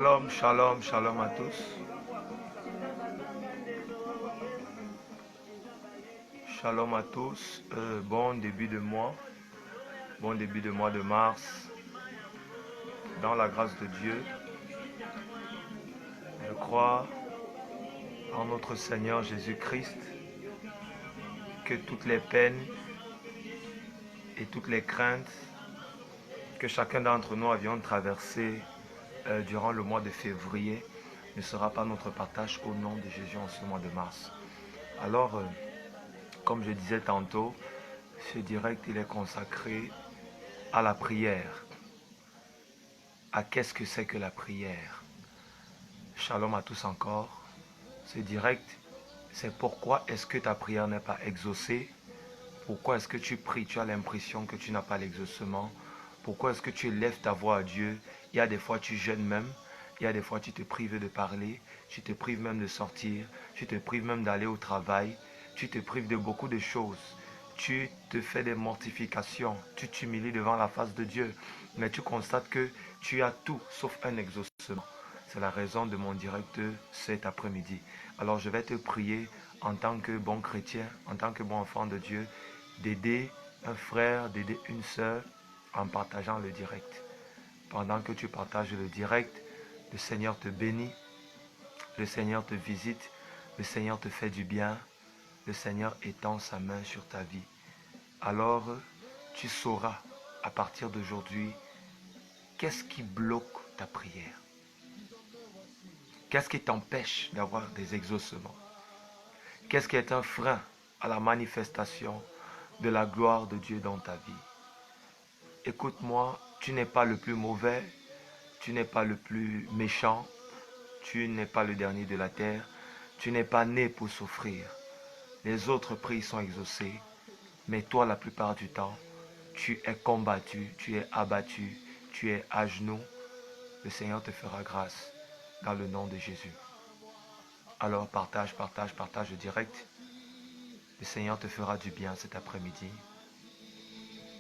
Shalom, shalom, shalom à tous. Shalom à tous. Bon début de mois. Bon début de mois de mars. Dans la grâce de Dieu, je crois en notre Seigneur Jésus-Christ que toutes les peines et toutes les craintes que chacun d'entre nous avions traversées durant le mois de février ne sera pas notre partage au nom de Jésus en ce mois de mars. Alors, comme je disais tantôt, ce direct il est consacré à la prière. À qu'est-ce que c'est que la prière? Shalom à tous encore. Ce direct, c'est pourquoi est-ce que ta prière n'est pas exaucée? Pourquoi est-ce que tu pries, tu as l'impression que tu n'as pas l'exaucement? Pourquoi est-ce que tu élèves ta voix à Dieu? Il y a des fois tu jeûnes même, il y a des fois tu te prives de parler, tu te prives même de sortir, tu te prives même d'aller au travail, tu te prives de beaucoup de choses. Tu te fais des mortifications, tu t'humilies devant la face de Dieu, mais tu constates que tu as tout sauf un exaucement. C'est la raison de mon direct cet après-midi. Alors je vais te prier en tant que bon chrétien, en tant que bon enfant de Dieu, d'aider un frère, d'aider une sœur en partageant le direct. Pendant que tu partages le direct, le Seigneur te bénit, le Seigneur te visite, le Seigneur te fait du bien, le Seigneur étend sa main sur ta vie. Alors, tu sauras à partir d'aujourd'hui qu'est-ce qui bloque ta prière. Qu'est-ce qui t'empêche d'avoir des exaucements? Qu'est-ce qui est un frein à la manifestation de la gloire de Dieu dans ta vie? Écoute-moi, tu n'es pas le plus mauvais, tu n'es pas le plus méchant, tu n'es pas le dernier de la terre, tu n'es pas né pour souffrir. Les autres prières sont exaucées, mais toi la plupart du temps, tu es combattu, tu es abattu, tu es à genoux. Le Seigneur te fera grâce dans le nom de Jésus. Alors partage le direct. Le Seigneur te fera du bien cet après-midi.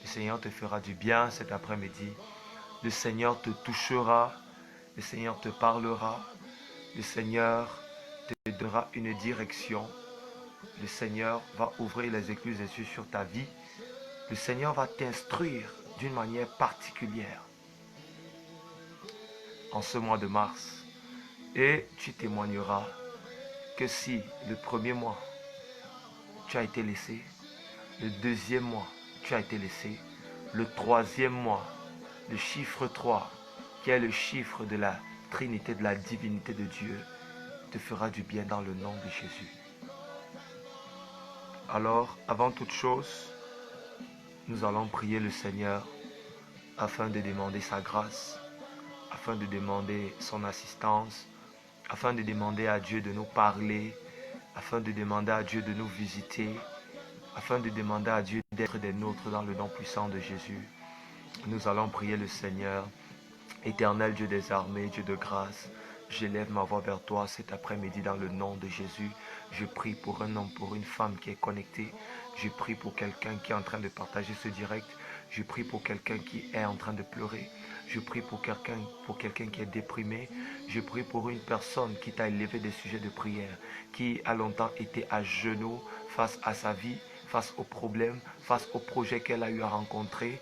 Le Seigneur te fera du bien cet après-midi. Le Seigneur te touchera. Le Seigneur te parlera. Le Seigneur te donnera une direction. Le Seigneur va ouvrir les écluses des cieux sur ta vie. Le Seigneur va t'instruire d'une manière particulière en ce mois de mars. Et tu témoigneras que si le premier mois, tu as été laissé, le deuxième mois, tu as été laissé, le troisième mois, le chiffre 3, qui est le chiffre de la Trinité, de la divinité de Dieu, te fera du bien dans le nom de Jésus. Alors, avant toute chose, nous allons prier le Seigneur afin de demander sa grâce, afin de demander son assistance, afin de demander à Dieu de nous parler, afin de demander à Dieu de nous visiter, afin de demander à Dieu d'être des nôtres dans le nom puissant de Jésus. Nous allons prier le Seigneur. Éternel Dieu des armées, Dieu de grâce, j'élève ma voix vers toi cet après-midi dans le nom de Jésus. Je prie pour un homme, pour une femme qui est connecté. Je prie pour quelqu'un qui est en train de partager ce direct. Je prie pour quelqu'un qui est en train de pleurer. Je prie pour quelqu'un qui est déprimé. Je prie pour une personne qui t'a élevé des sujets de prière, qui a longtemps été à genoux face à sa vie, face aux problèmes, face aux projets qu'elle a eu à rencontrer.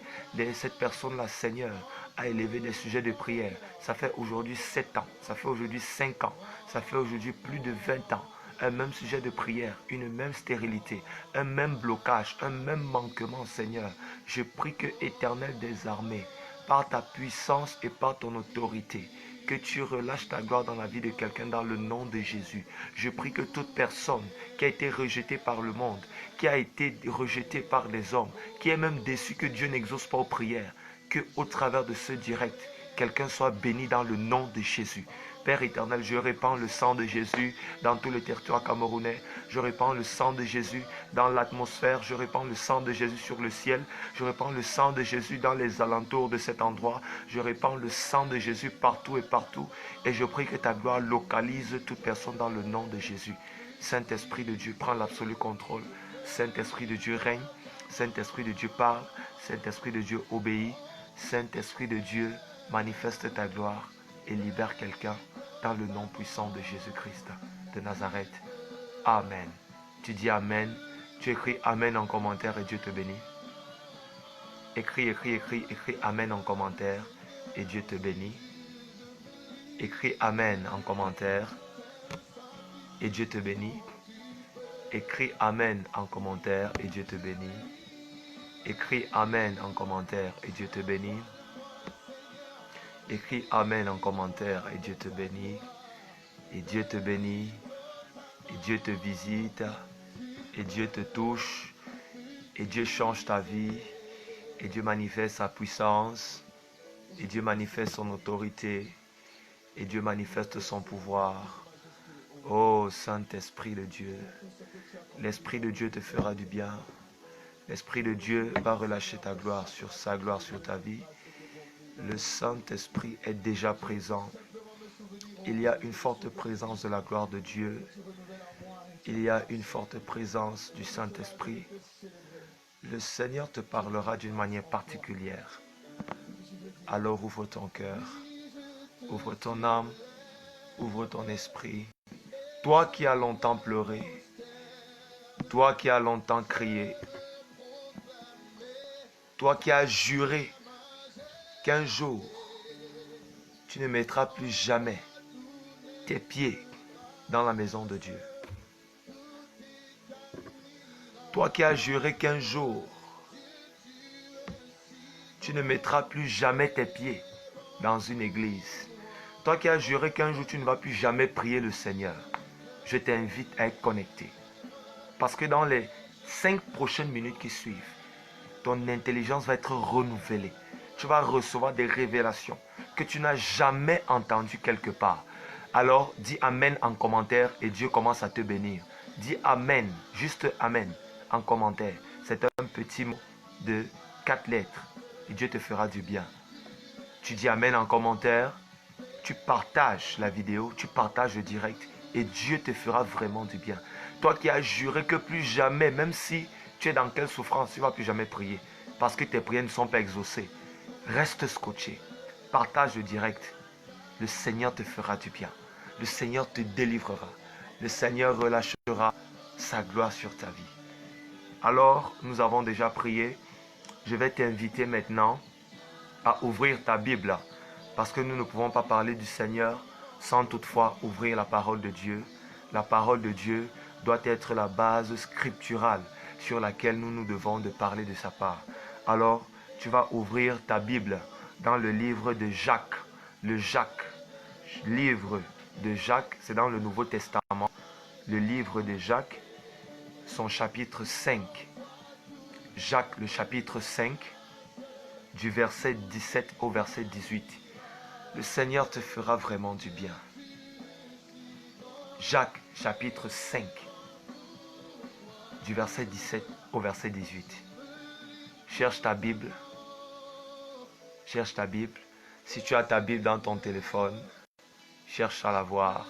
Cette personne-là, Seigneur, a élevé des sujets de prière. Ça fait aujourd'hui 7 ans, ça fait aujourd'hui 5 ans, ça fait aujourd'hui plus de 20 ans. Un même sujet de prière, une même stérilité, un même blocage, un même manquement, Seigneur. Je prie que, Éternel des armées, par ta puissance et par ton autorité, que tu relâches ta gloire dans la vie de quelqu'un dans le nom de Jésus. Je prie que toute personne qui a été rejetée par le monde, qui a été rejetée par les hommes, qui est même déçue que Dieu n'exauce pas aux prières, que au travers de ce direct, quelqu'un soit béni dans le nom de Jésus. Père éternel, je répands le sang de Jésus dans tout le territoire camerounais. Je répands le sang de Jésus dans l'atmosphère. Je répands le sang de Jésus sur le ciel. Je répands le sang de Jésus dans les alentours de cet endroit. Je répands le sang de Jésus partout et partout. Et je prie que ta gloire localise toute personne dans le nom de Jésus. Saint-Esprit de Dieu, prends l'absolu contrôle. Saint-Esprit de Dieu règne. Saint-Esprit de Dieu parle. Saint-Esprit de Dieu obéit. Saint-Esprit de Dieu, manifeste ta gloire et libère quelqu'un dans le nom puissant de Jésus-Christ de Nazareth. Amen. Tu dis Amen. Tu écris Amen en commentaire et Dieu te bénit. Écris Amen en commentaire et Dieu te bénit. Écris Amen en commentaire et Dieu te bénit. Écris Amen en commentaire et Dieu te bénit. Écris Amen en commentaire et Dieu te bénit. Écris Amen en commentaire et Dieu te bénit. Et Dieu te bénit. Et Dieu te visite. Et Dieu te touche. Et Dieu change ta vie. Et Dieu manifeste sa puissance. Et Dieu manifeste son autorité. Et Dieu manifeste son pouvoir. Oh Saint-Esprit de Dieu, l'Esprit de Dieu te fera du bien. L'Esprit de Dieu va relâcher sa gloire sur ta vie. Le Saint-Esprit est déjà présent. Il y a une forte présence de la gloire de Dieu. Il y a une forte présence du Saint-Esprit. Le Seigneur te parlera d'une manière particulière. Alors ouvre ton cœur, ouvre ton âme, ouvre ton esprit. Toi qui as longtemps pleuré, toi qui as longtemps crié, toi qui as juré qu'un jour, tu ne mettras plus jamais tes pieds dans la maison de Dieu. Toi qui as juré qu'un jour, tu ne mettras plus jamais tes pieds dans une église. Toi qui as juré qu'un jour, tu ne vas plus jamais prier le Seigneur. Je t'invite à être connecté. Parce que dans les 5 prochaines minutes qui suivent, ton intelligence va être renouvelée. Tu vas recevoir des révélations que tu n'as jamais entendues quelque part. Alors, dis Amen en commentaire et Dieu commence à te bénir. Dis Amen, juste Amen en commentaire. C'est un petit mot de 4 lettres et Dieu te fera du bien. Tu dis Amen en commentaire, tu partages la vidéo, tu partages le direct et Dieu te fera vraiment du bien. Toi qui as juré que plus jamais, même si tu es dans quelle souffrance, tu ne vas plus jamais prier parce que tes prières ne sont pas exaucées. Reste scotché. Partage le direct. Le Seigneur te fera du bien. Le Seigneur te délivrera. Le Seigneur relâchera sa gloire sur ta vie. Alors, nous avons déjà prié. Je vais t'inviter maintenant à ouvrir ta Bible parce que nous ne pouvons pas parler du Seigneur sans toutefois ouvrir la parole de Dieu. La parole de Dieu doit être la base scripturale sur laquelle nous devons de parler de sa part. Alors, tu vas ouvrir ta Bible dans le livre de Jacques. Le livre de Jacques, c'est dans le Nouveau Testament. Le livre de Jacques, son chapitre 5. Jacques, le chapitre 5, du verset 17 au verset 18. Le Seigneur te fera vraiment du bien. Jacques, chapitre 5, du verset 17 au verset 18. Cherche ta Bible. Cherche ta Bible. Si tu as ta Bible dans ton téléphone, cherche à la voir.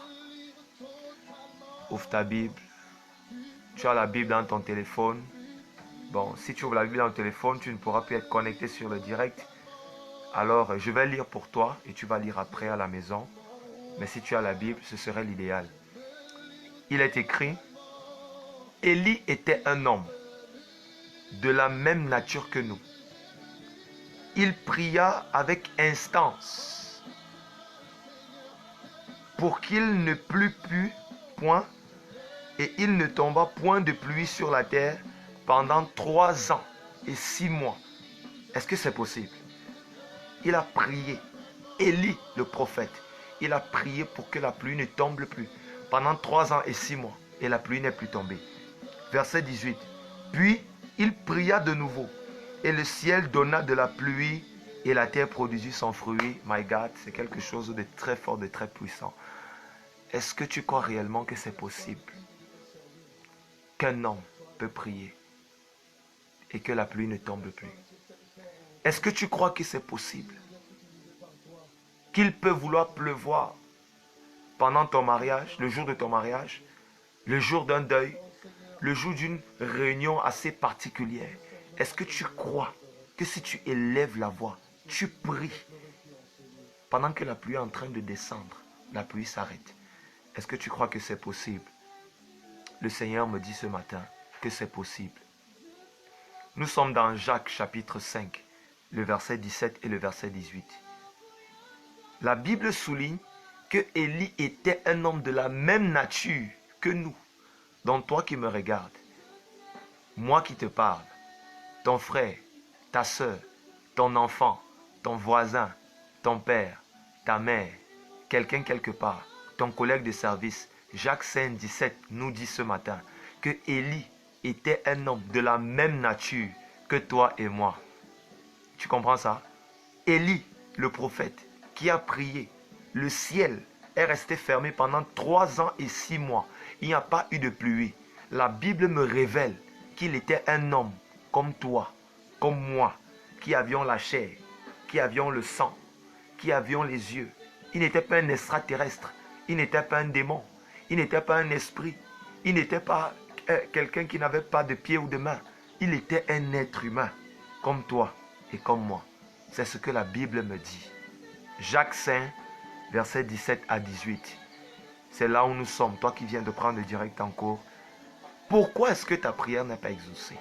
Ouvre ta Bible. Tu as la Bible dans ton téléphone. Bon, si tu ouvres la Bible dans ton téléphone, tu ne pourras plus être connecté sur le direct. Alors, je vais lire pour toi et tu vas lire après à la maison. Mais si tu as la Bible, ce serait l'idéal. Il est écrit, Élie était un homme de la même nature que nous. Il pria avec instance pour qu'il ne plût plus point et il ne tomba point de pluie sur la terre pendant 3 ans et 6 mois. Est-ce que c'est possible? Il a prié. Élie, le prophète, il a prié pour que la pluie ne tombe plus pendant 3 ans et 6 mois et la pluie n'est plus tombée. Verset 18. Puis il pria de nouveau et le ciel donna de la pluie et la terre produisit son fruit. My God, c'est quelque chose de très fort, de très puissant. Est-ce que tu crois réellement que c'est possible qu'un homme peut prier et que la pluie ne tombe plus? Est-ce que tu crois que c'est possible qu'il peut vouloir pleuvoir pendant ton mariage, le jour de ton mariage, le jour d'un deuil, le jour d'une réunion assez particulière? Est-ce que tu crois que si tu élèves la voix, tu pries pendant que la pluie est en train de descendre, la pluie s'arrête. Est-ce que tu crois que c'est possible? Le Seigneur me dit ce matin que c'est possible. Nous sommes dans Jacques chapitre 5, le verset 17 et le verset 18. La Bible souligne que Élie était un homme de la même nature que nous. Donc toi qui me regardes, moi qui te parle, ton frère, ta soeur, ton enfant, ton voisin, ton père, ta mère, quelqu'un quelque part, ton collègue de service, Jacques 5, 17 nous dit ce matin que Élie était un homme de la même nature que toi et moi. Tu comprends ça? Élie, le prophète, qui a prié, le ciel est resté fermé pendant 3 ans et 6 mois. Il n'y a pas eu de pluie. La Bible me révèle qu'il était un homme comme toi, comme moi, qui avions la chair, qui avions le sang, qui avions les yeux. Il n'était pas un extraterrestre, il n'était pas un démon, il n'était pas un esprit, il n'était pas quelqu'un qui n'avait pas de pieds ou de mains. Il était un être humain, comme toi et comme moi. C'est ce que la Bible me dit. Jacques 5, versets 17 à 18. C'est là où nous sommes, toi qui viens de prendre le direct en cours. Pourquoi est-ce que ta prière n'est pas exaucée?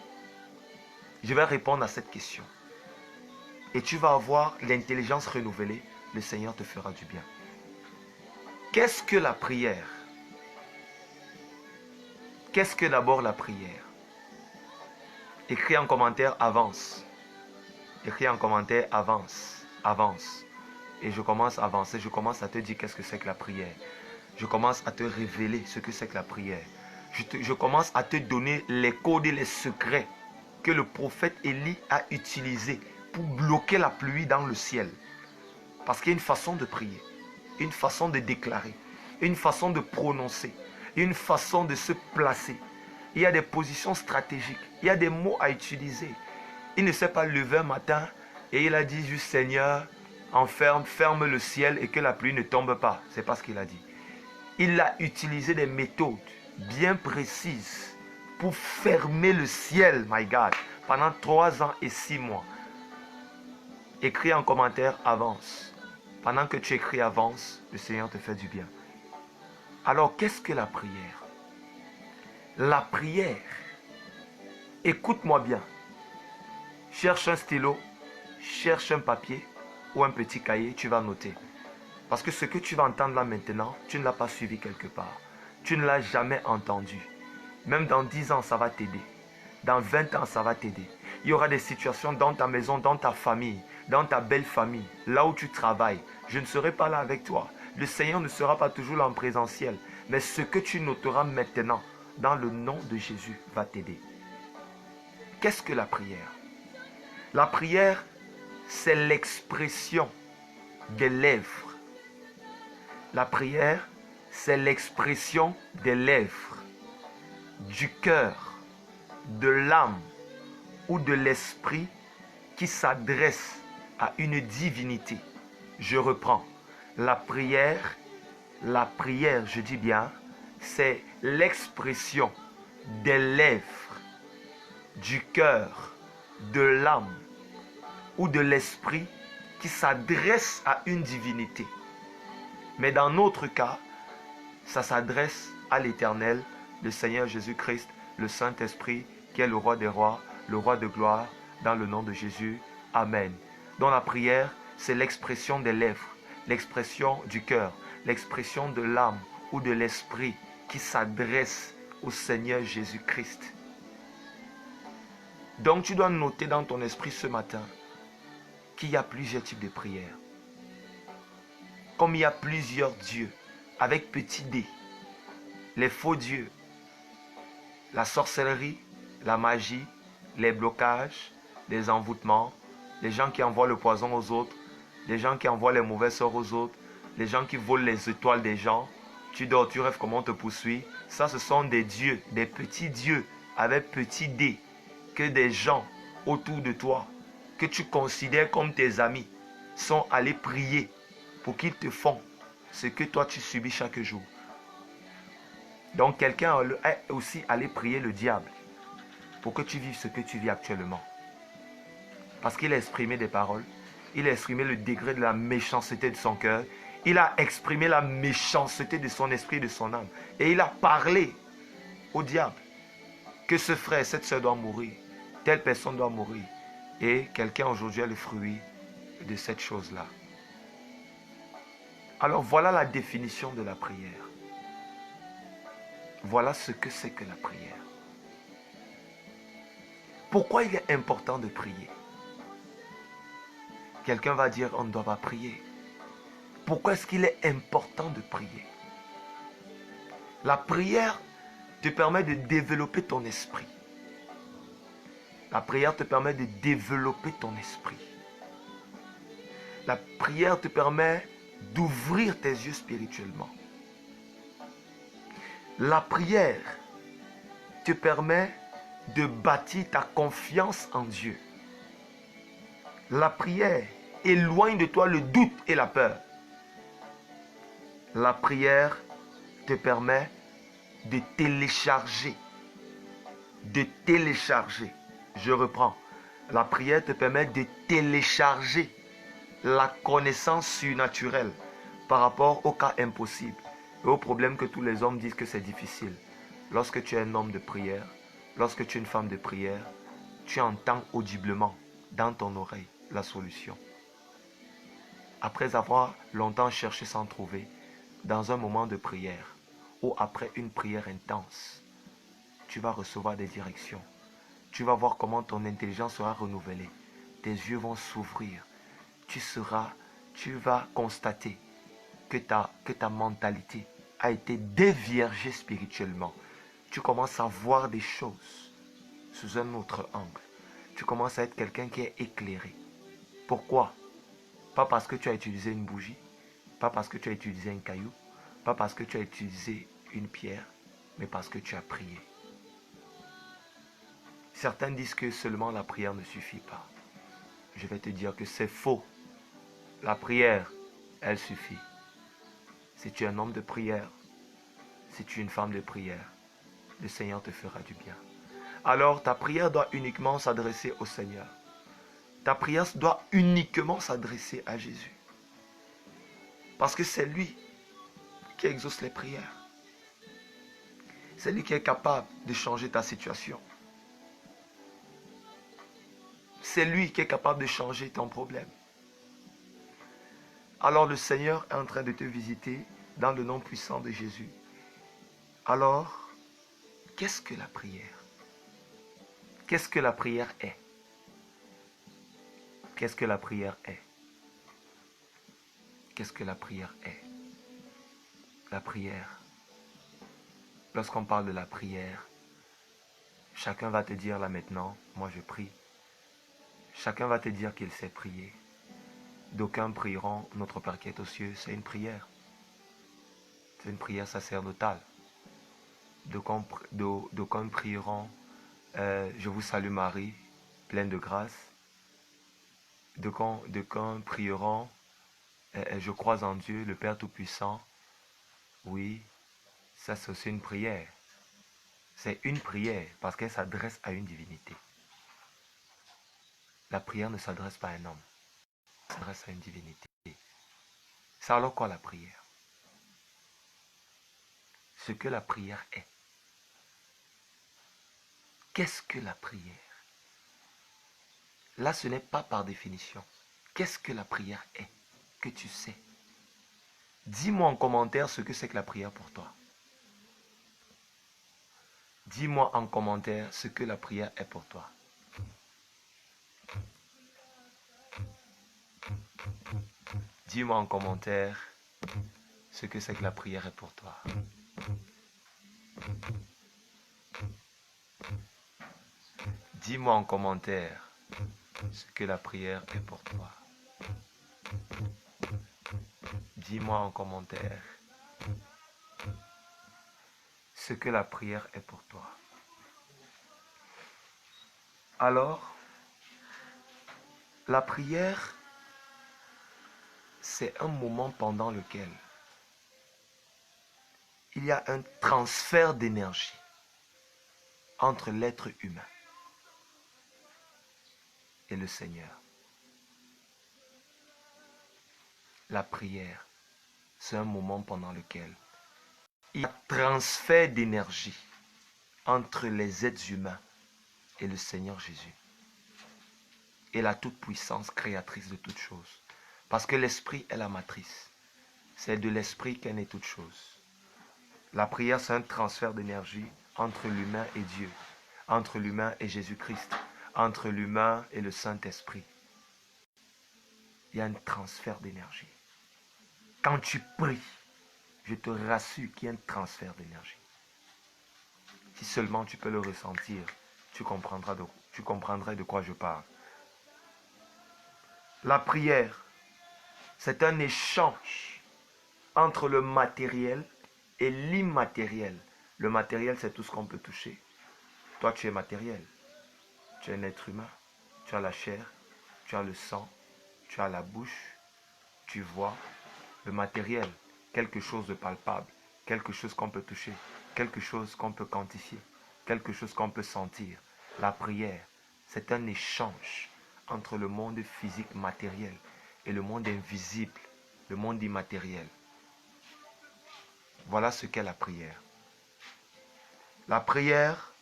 Je vais répondre à cette question. Et tu vas avoir l'intelligence renouvelée. Le Seigneur te fera du bien. Qu'est-ce que la prière? Qu'est-ce que d'abord la prière? Écris en commentaire avance. Écris en commentaire avance. Avance. Et je commence à avancer. Je commence à te dire qu'est-ce que c'est que la prière. Je commence à te révéler ce que c'est que la prière. Je commence à te donner les codes et les secrets que le prophète Élie a utilisés pour bloquer la pluie dans le ciel. Parce qu'il y a une façon de prier, une façon de déclarer, une façon de prononcer, une façon de se placer. Il y a des positions stratégiques, il y a des mots à utiliser. Il ne s'est pas levé un matin et il a dit juste Seigneur, ferme le ciel et que la pluie ne tombe pas. C'est pas ce qu'il a dit. Il a utilisé des méthodes bien précises pour fermer le ciel, my God, pendant 3 ans et 6 mois. Écris en commentaire avance. Pendant que tu écris avance, le Seigneur te fait du bien. Alors, qu'est-ce que la prière? La prière, écoute-moi bien. Cherche un stylo, cherche un papier ou un petit cahier, tu vas noter. Parce que ce que tu vas entendre là maintenant, tu ne l'as pas suivi quelque part. Tu ne l'as jamais entendu. Même dans 10 ans, ça va t'aider. Dans 20 ans, ça va t'aider. Il y aura des situations dans ta maison, dans ta famille, dans ta belle famille, là où tu travailles. Je ne serai pas là avec toi. Le Seigneur ne sera pas toujours là en présentiel. Mais ce que tu noteras maintenant, dans le nom de Jésus, va t'aider. Qu'est-ce que la prière? La prière, c'est l'expression des lèvres. La prière, c'est l'expression des lèvres, du cœur, de l'âme ou de l'esprit qui s'adresse à une divinité. Je reprends. La prière, je dis bien, c'est l'expression des lèvres, du cœur, de l'âme ou de l'esprit qui s'adresse à une divinité. Mais dans notre cas, ça s'adresse à l'Éternel, le Seigneur Jésus-Christ, le Saint-Esprit, qui est le roi des rois, le roi de gloire, dans le nom de Jésus. Amen. Dans la prière, c'est l'expression des lèvres, l'expression du cœur, l'expression de l'âme ou de l'esprit qui s'adresse au Seigneur Jésus-Christ. Donc tu dois noter dans ton esprit ce matin qu'il y a plusieurs types de prières. Comme il y a plusieurs dieux, avec petit d, les faux dieux, la sorcellerie, la magie, les blocages, les envoûtements, les gens qui envoient le poison aux autres, les gens qui envoient les mauvais sorts aux autres, les gens qui volent les étoiles des gens. Tu dors, tu rêves comment on te poursuit. Ça, ce sont des dieux, des petits dieux avec petit d, que des gens autour de toi, que tu considères comme tes amis, sont allés prier pour qu'ils te font ce que toi tu subis chaque jour. Donc quelqu'un est aussi allé prier le diable pour que tu vives ce que tu vis actuellement. Parce qu'il a exprimé des paroles, Il a exprimé le degré de la méchanceté de son cœur. Il a exprimé la méchanceté de son esprit et de son âme. Et il a parlé au diable que ce frère, cette soeur doit mourir. Telle personne doit mourir. Et quelqu'un aujourd'hui a le fruit de cette chose-là. Alors voilà la définition de la prière. Voilà ce que c'est que la prière. Pourquoi il est important de prier? Quelqu'un va dire on ne doit pas prier. Pourquoi est-ce qu'il est important de prier? La prière te permet de développer ton esprit. La prière te permet de développer ton esprit. La prière te permet d'ouvrir tes yeux spirituellement. La prière te permet de bâtir ta confiance en Dieu. La prière éloigne de toi le doute et la peur. La prière te permet de télécharger. Je reprends. La prière te permet de télécharger la connaissance surnaturelle par rapport aux cas impossibles et aux problèmes que tous les hommes disent que c'est difficile. Lorsque tu es un homme de prière, lorsque tu es une femme de prière, tu entends audiblement dans ton oreille la solution. Après avoir longtemps cherché sans trouver, dans un moment de prière ou après une prière intense, tu vas recevoir des directions. Tu vas voir comment ton intelligence sera renouvelée. Tes yeux vont s'ouvrir. Tu vas constater que ta mentalité a été déviergée spirituellement. Tu commences à voir des choses sous un autre angle. Tu commences à être quelqu'un qui est éclairé. Pourquoi? Pas parce que tu as utilisé une bougie, pas parce que tu as utilisé un caillou, pas parce que tu as utilisé une pierre, mais parce que tu as prié. Certains disent que seulement la prière ne suffit pas. Je vais te dire que c'est faux. La prière, elle suffit. Si tu es un homme de prière, si tu es une femme de prière, le Seigneur te fera du bien. Alors ta prière doit uniquement s'adresser au Seigneur. Ta prière doit uniquement s'adresser à Jésus. Parce que c'est lui qui exauce les prières. C'est lui qui est capable de changer ta situation. C'est lui qui est capable de changer ton problème. Alors le Seigneur est en train de te visiter dans le nom puissant de Jésus. Alors, qu'est-ce que la prière? Qu'est-ce que la prière est? Qu'est-ce que la prière est? Qu'est-ce que la prière est? La prière. Lorsqu'on parle de la prière, chacun va te dire là maintenant, moi je prie. Chacun va te dire qu'il sait prier. D'aucuns prieront notre Père qui est aux cieux, c'est une prière. C'est une prière sacerdotale. D'aucuns prieront je vous salue Marie, pleine de grâce. D'aucuns prieront je crois en Dieu, le Père Tout-Puissant. Oui, ça c'est aussi une prière. C'est une prière parce qu'elle s'adresse à une divinité. La prière ne s'adresse pas à un homme. Elle s'adresse à une divinité. C'est alors quoi la prière? Ce que la prière est. Qu'est-ce que la prière? Là, ce n'est pas par définition. Qu'est-ce que la prière est? Que tu sais. Dis-moi en commentaire ce que c'est que la prière pour toi. Dis-moi en commentaire ce que la prière est pour toi. Dis-moi en commentaire ce que c'est que la prière est pour toi. Dis-moi en commentaire ce que la prière est pour toi. Dis-moi en commentaire ce que la prière est pour toi. Alors, la prière, c'est un moment pendant lequel il y a un transfert d'énergie entre l'être humain et le Seigneur. La prière, c'est un moment pendant lequel il y a transfert d'énergie entre les êtres humains et le Seigneur Jésus. Et la toute-puissance créatrice de toutes choses. Parce que l'esprit est la matrice. C'est de l'esprit qu'est née toute chose. La prière, c'est un transfert d'énergie entre l'humain et Dieu, entre l'humain et Jésus-Christ, entre l'humain et le Saint-Esprit. Il y a un transfert d'énergie. Quand tu pries, je te rassure qu'il y a un transfert d'énergie. Si seulement tu peux le ressentir, tu comprendras de quoi je parle. La prière, c'est un échange entre le matériel et l'immatériel. Le matériel, c'est tout ce qu'on peut toucher. Toi, tu es matériel. Tu es un être humain. Tu as la chair, tu as le sang, tu as la bouche, tu vois le matériel, quelque chose de palpable, quelque chose qu'on peut toucher, quelque chose qu'on peut quantifier, quelque chose qu'on peut sentir. La prière, c'est un échange entre le monde physique matériel et le monde invisible, le monde immatériel. Voilà ce qu'est la prière. La prière,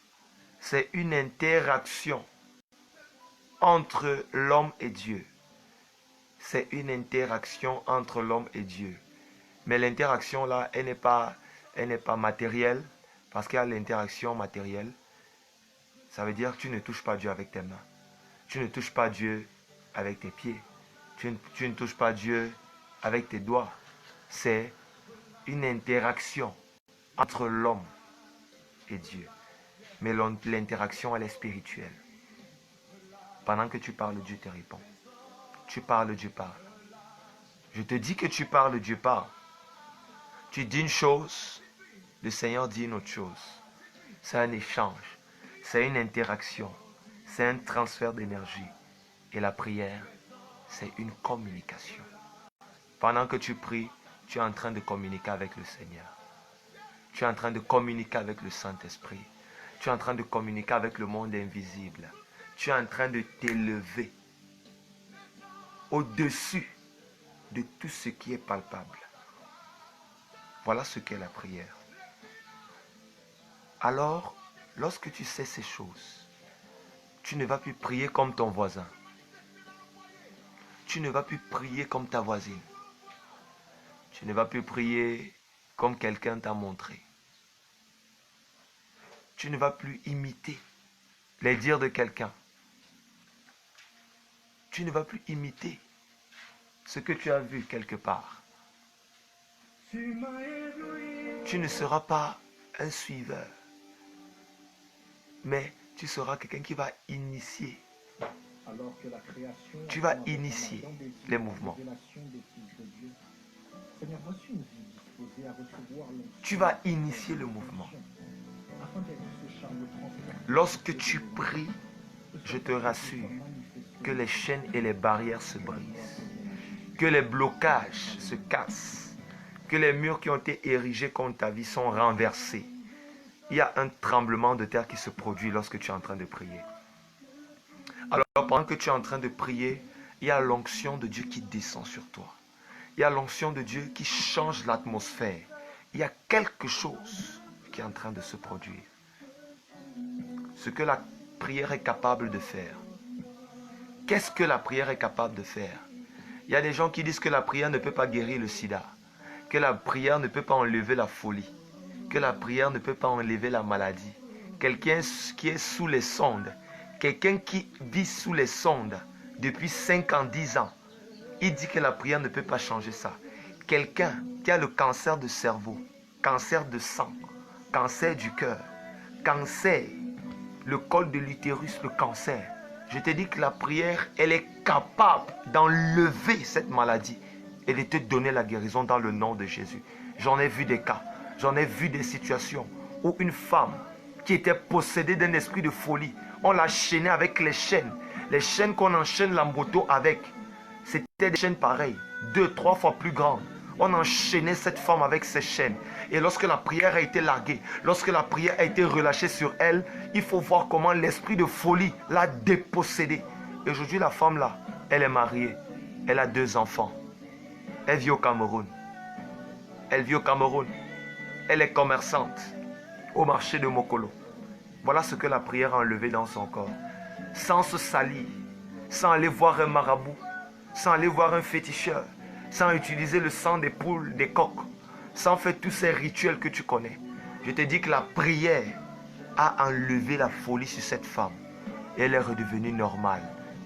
c'est une interaction entre l'homme et Dieu. C'est une interaction entre l'homme et Dieu. Mais l'interaction là, elle n'est pas matérielle, parce qu'il y a l'interaction matérielle. Ça veut dire que tu ne touches pas Dieu avec tes mains. Tu ne touches pas Dieu avec tes pieds. Tu ne touches pas Dieu avec tes doigts. C'est une interaction entre l'homme et Dieu. Mais l'interaction, elle est spirituelle. Pendant que tu parles, Dieu te répond. Tu parles, Dieu parle. Je te dis que tu parles, Dieu parle. Tu dis une chose, le Seigneur dit une autre chose. C'est un échange. C'est une interaction. C'est un transfert d'énergie. Et la prière, c'est une communication. Pendant que tu pries, tu es en train de communiquer avec le Seigneur. Tu es en train de communiquer avec le Saint-Esprit. Tu es en train de communiquer avec le monde invisible. Tu es en train de t'élever au-dessus de tout ce qui est palpable. Voilà ce qu'est la prière. Alors, lorsque tu sais ces choses, tu ne vas plus prier comme ton voisin. Tu ne vas plus prier comme ta voisine. Tu ne vas plus prier comme quelqu'un t'a montré. Tu ne vas plus imiter les dires de quelqu'un. Tu ne vas plus imiter ce que tu as vu quelque part. Tu ne seras pas un suiveur, mais tu seras quelqu'un qui va initier. Tu vas initier les mouvements. Tu vas initier le mouvement. Lorsque tu pries, je te rassure que les chaînes et les barrières se brisent, que les blocages se cassent, que les murs qui ont été érigés contre ta vie sont renversés. Il y a un tremblement de terre qui se produit lorsque tu es en train de prier. Alors pendant que tu es en train de prier, il y a l'onction de Dieu qui descend sur toi. Il y a l'onction de Dieu qui change l'atmosphère. Il y a quelque chose qui est en train de se produire. Ce que la prière est capable de faire. Qu'est-ce que la prière est capable de faire? Il y a des gens qui disent que la prière ne peut pas guérir le sida, que la prière ne peut pas enlever la folie, que la prière ne peut pas enlever la maladie. Quelqu'un qui est sous les sondes, quelqu'un qui vit sous les sondes depuis 5 ans, 10 ans, il dit que la prière ne peut pas changer ça. Quelqu'un qui a le cancer de cerveau, cancer de sang, cancer du cœur, cancer, le col de l'utérus, le cancer. Je te dis que la prière, elle est capable d'enlever cette maladie et de te donner la guérison dans le nom de Jésus. J'en ai vu des cas, j'en ai vu des situations où une femme qui était possédée d'un esprit de folie, on l'a chaînée avec les chaînes qu'on enchaîne la moto avec. C'était des chaînes pareilles, 2, 3 fois plus grandes. On enchaînait cette femme avec ces chaînes. Et lorsque la prière a été larguée, lorsque la prière a été relâchée sur elle, il faut voir comment l'esprit de folie l'a dépossédée. Et aujourd'hui, la femme là, elle est mariée. Elle a 2 enfants. Elle vit au Cameroun. Elle vit au Cameroun. Elle est commerçante au marché de Mokolo. Voilà ce que la prière a enlevé dans son corps. Sans se salir, sans aller voir un marabout, sans aller voir un féticheur, sans utiliser le sang des poules, des coqs, sans faire tous ces rituels que tu connais. Je te dis que la prière a enlevé la folie sur cette femme. Et elle est redevenue normale.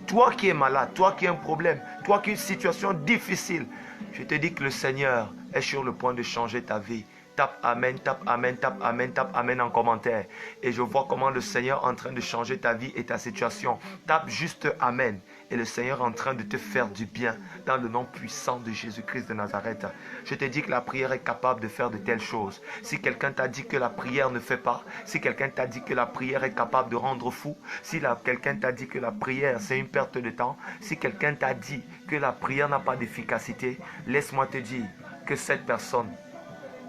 Toi qui es malade, toi qui as un problème, toi qui as une situation difficile, je te dis que le Seigneur est sur le point de changer ta vie. Tape Amen, tape Amen, tape Amen, tape Amen en commentaire. Et je vois comment le Seigneur est en train de changer ta vie et ta situation. Tape juste Amen. Et le Seigneur est en train de te faire du bien dans le nom puissant de Jésus-Christ de Nazareth. Je te dis que la prière est capable de faire de telles choses. Si quelqu'un t'a dit que la prière ne fait pas, si quelqu'un t'a dit que la prière est capable de rendre fou, si quelqu'un t'a dit que la prière c'est une perte de temps, si quelqu'un t'a dit que la prière n'a pas d'efficacité, laisse-moi te dire que cette personne,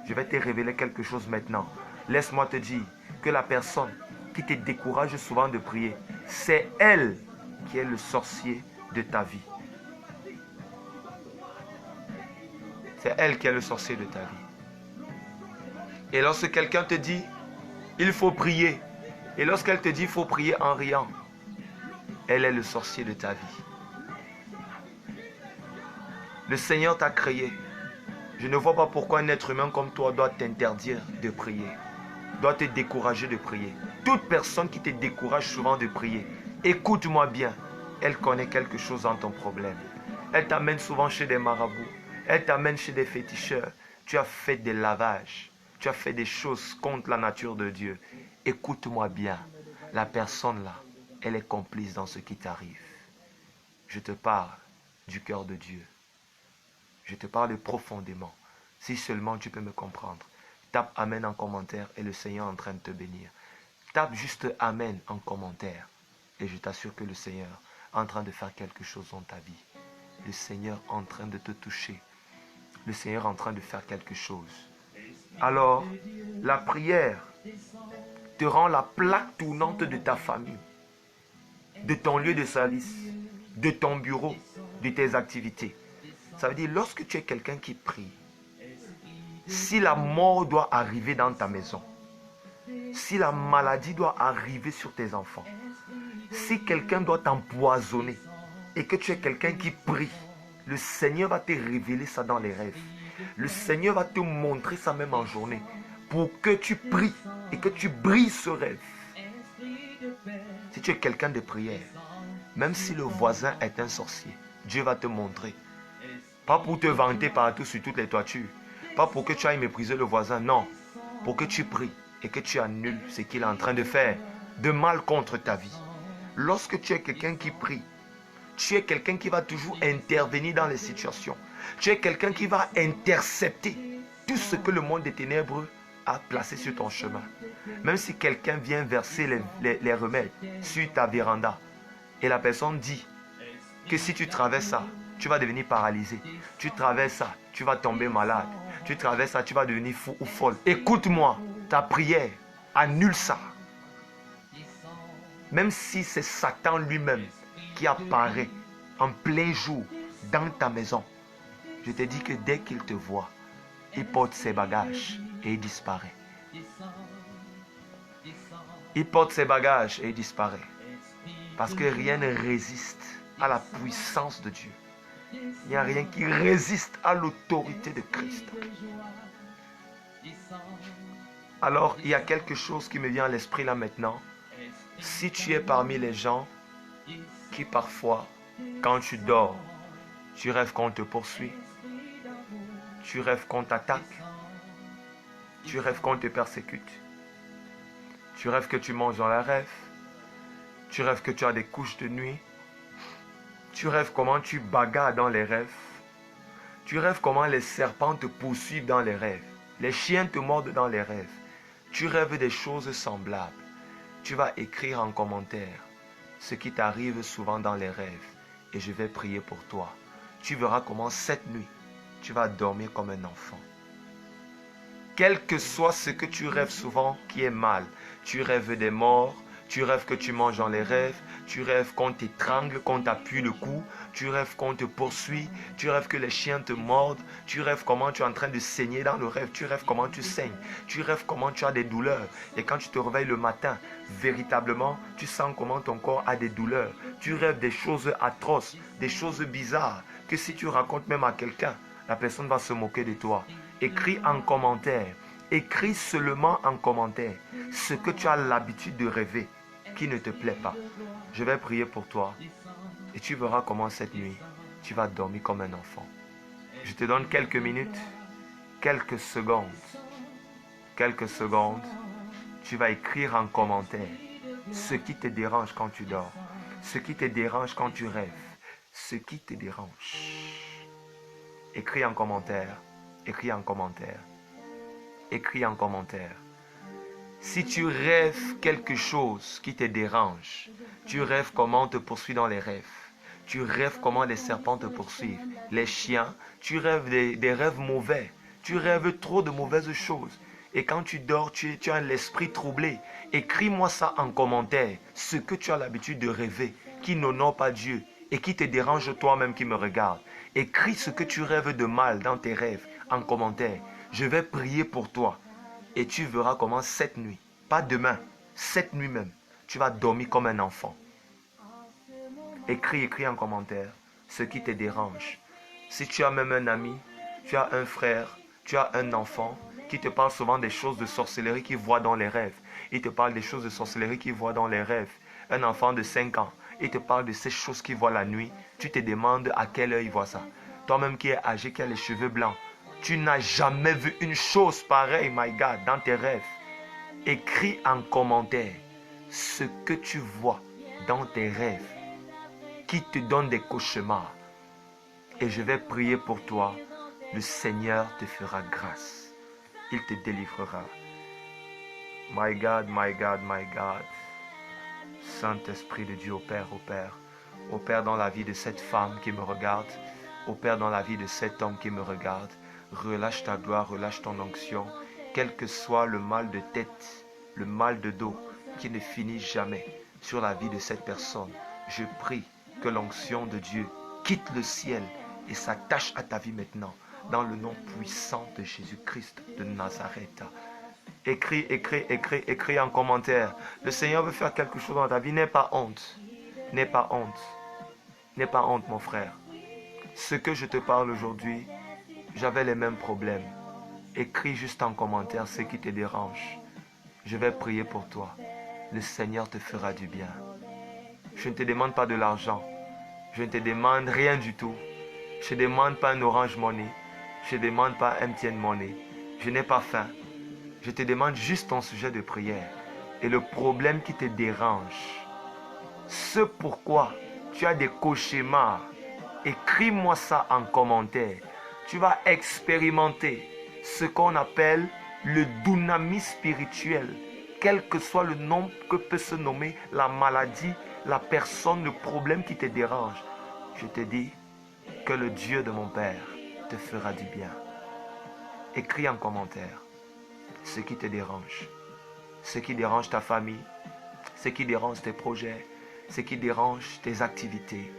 je vais te révéler quelque chose maintenant. Laisse-moi te dire que la personne qui te décourage souvent de prier, c'est elle qui est le sorcier de ta vie. C'est elle qui est le sorcier de ta vie. Et lorsque quelqu'un te dit, il faut prier, et lorsqu'elle te dit, il faut prier en riant, elle est le sorcier de ta vie. Le Seigneur t'a créé. Je ne vois pas pourquoi un être humain comme toi doit t'interdire de prier, doit te décourager de prier. Toute personne qui te décourage souvent de prier, écoute-moi bien, elle connaît quelque chose dans ton problème. Elle t'amène souvent chez des marabouts, elle t'amène chez des féticheurs. Tu as fait des lavages, tu as fait des choses contre la nature de Dieu. Écoute-moi bien, la personne là, elle est complice dans ce qui t'arrive. Je te parle du cœur de Dieu. Je te parle profondément. Si seulement tu peux me comprendre. Tape Amen en commentaire et le Seigneur est en train de te bénir. Tape juste Amen en commentaire et je t'assure que le Seigneur est en train de faire quelque chose dans ta vie. Le Seigneur est en train de te toucher. Le Seigneur est en train de faire quelque chose. Alors, la prière te rend la plaque tournante de ta famille, de ton lieu de service, de ton bureau, de tes activités. Ça veut dire, lorsque tu es quelqu'un qui prie, si la mort doit arriver dans ta maison, si la maladie doit arriver sur tes enfants, si quelqu'un doit t'empoisonner et que tu es quelqu'un qui prie, le Seigneur va te révéler ça dans les rêves. Le Seigneur va te montrer ça même en journée pour que tu pries et que tu brises ce rêve. Si tu es quelqu'un de prière, même si le voisin est un sorcier, Dieu va te montrer. Pas pour te vanter partout sur toutes les toitures. Pas pour que tu ailles mépriser le voisin. Non. Pour que tu pries et que tu annules ce qu'il est en train de faire de mal contre ta vie. Lorsque tu es quelqu'un qui prie, tu es quelqu'un qui va toujours intervenir dans les situations. Tu es quelqu'un qui va intercepter tout ce que le monde des ténèbres a placé sur ton chemin. Même si quelqu'un vient verser les remèdes sur ta véranda et la personne dit que si tu traverses ça, tu vas devenir paralysé. Tu traverses ça, tu vas tomber malade. Tu traverses ça, tu vas devenir fou ou folle. Écoute-moi, ta prière annule ça. Même si c'est Satan lui-même qui apparaît en plein jour dans ta maison, je te dis que dès qu'il te voit, il porte ses bagages et il disparaît. Il porte ses bagages et il disparaît. Parce que rien ne résiste à la puissance de Dieu. Il n'y a rien qui résiste à l'autorité de Christ. Alors, il y a quelque chose qui me vient à l'esprit là maintenant. Si tu es parmi les gens qui parfois, quand tu dors, tu rêves qu'on te poursuit, tu rêves qu'on t'attaque, tu rêves qu'on te persécute, tu rêves que tu manges dans la rêve, tu rêves que tu as des couches de nuit, tu rêves comment tu bagarres dans les rêves. Tu rêves comment les serpents te poursuivent dans les rêves. Les chiens te mordent dans les rêves. Tu rêves des choses semblables. Tu vas écrire en commentaire ce qui t'arrive souvent dans les rêves. Et je vais prier pour toi. Tu verras comment cette nuit, tu vas dormir comme un enfant. Quel que soit ce que tu rêves souvent qui est mal, tu rêves des morts, Tu rêves que tu manges dans les rêves. Tu rêves qu'on t'étrangle, qu'on t'appuie le cou. Tu rêves qu'on te poursuit. Tu rêves que les chiens te mordent. Tu rêves comment tu es en train de saigner dans le rêve. Tu rêves comment tu saignes. Tu rêves comment tu as des douleurs. Et quand tu te réveilles le matin, véritablement, tu sens comment ton corps a des douleurs. Tu rêves des choses atroces, des choses bizarres, que si tu racontes même à quelqu'un, la personne va se moquer de toi. Écris en commentaire. Écris seulement en commentaire ce que tu as l'habitude de rêver qui ne te plaît pas. Je vais prier pour toi et tu verras comment cette nuit, tu vas dormir comme un enfant. Je te donne quelques minutes, quelques secondes. Quelques secondes, tu vas écrire en commentaire ce qui te dérange quand tu dors, ce qui te dérange quand tu rêves, ce qui te dérange. Écris en commentaire, écris en commentaire, écris en commentaire. Si tu rêves quelque chose qui te dérange, tu rêves comment on te poursuit dans les rêves, tu rêves comment les serpents te poursuivent, les chiens, tu rêves des rêves mauvais, tu rêves trop de mauvaises choses. Et quand tu dors, tu as l'esprit troublé. Écris-moi ça en commentaire, ce que tu as l'habitude de rêver, qui n'honore pas Dieu et qui te dérange toi-même qui me regarde. Écris ce que tu rêves de mal dans tes rêves en commentaire. Je vais prier pour toi. Et tu verras comment cette nuit, pas demain, cette nuit même, tu vas dormir comme un enfant. Écris en commentaire ce qui te dérange. Si tu as même un ami, tu as un frère, tu as un enfant qui te parle souvent des choses de sorcellerie qu'il voit dans les rêves. Il te parle des choses de sorcellerie qu'il voit dans les rêves. Un enfant de 5 ans, il te parle de ces choses qu'il voit la nuit. Tu te demandes à quelle heure il voit ça. Toi-même qui es âgé, qui as les cheveux blancs, tu n'as jamais vu une chose pareille, my God, dans tes rêves. Écris en commentaire ce que tu vois dans tes rêves qui te donne des cauchemars. Et je vais prier pour toi. Le Seigneur te fera grâce. Il te délivrera. My God, my God, my God. Saint-Esprit de Dieu, opère. Opère dans la vie de cette femme qui me regarde. Opère dans la vie de cet homme qui me regarde. Relâche ta gloire, relâche ton onction. Quel que soit le mal de tête, le mal de dos qui ne finit jamais sur la vie de cette personne, je prie que l'onction de Dieu quitte le ciel et s'attache à ta vie maintenant. Dans le nom puissant de Jésus-Christ de Nazareth. Écris en commentaire. Le Seigneur veut faire quelque chose dans ta vie. N'aie pas honte. N'aie pas honte. N'aie pas honte, mon frère. Ce que je te parle aujourd'hui, j'avais les mêmes problèmes. Écris juste en commentaire ce qui te dérange. Je vais prier pour toi. Le Seigneur te fera du bien. Je ne te demande pas de l'argent. Je ne te demande rien du tout. Je ne demande pas un Orange Money. Je ne demande pas un MTN Money. Je n'ai pas faim. Je te demande juste ton sujet de prière. Et le problème qui te dérange. Ce pourquoi tu as des cauchemars. Écris-moi ça en commentaire. Tu vas expérimenter ce qu'on appelle le dunamis spirituel. Quel que soit le nom que peut se nommer la maladie, la personne, le problème qui te dérange. Je te dis que le Dieu de mon Père te fera du bien. Écris en commentaire ce qui te dérange, ce qui dérange ta famille, ce qui dérange tes projets, ce qui dérange tes activités,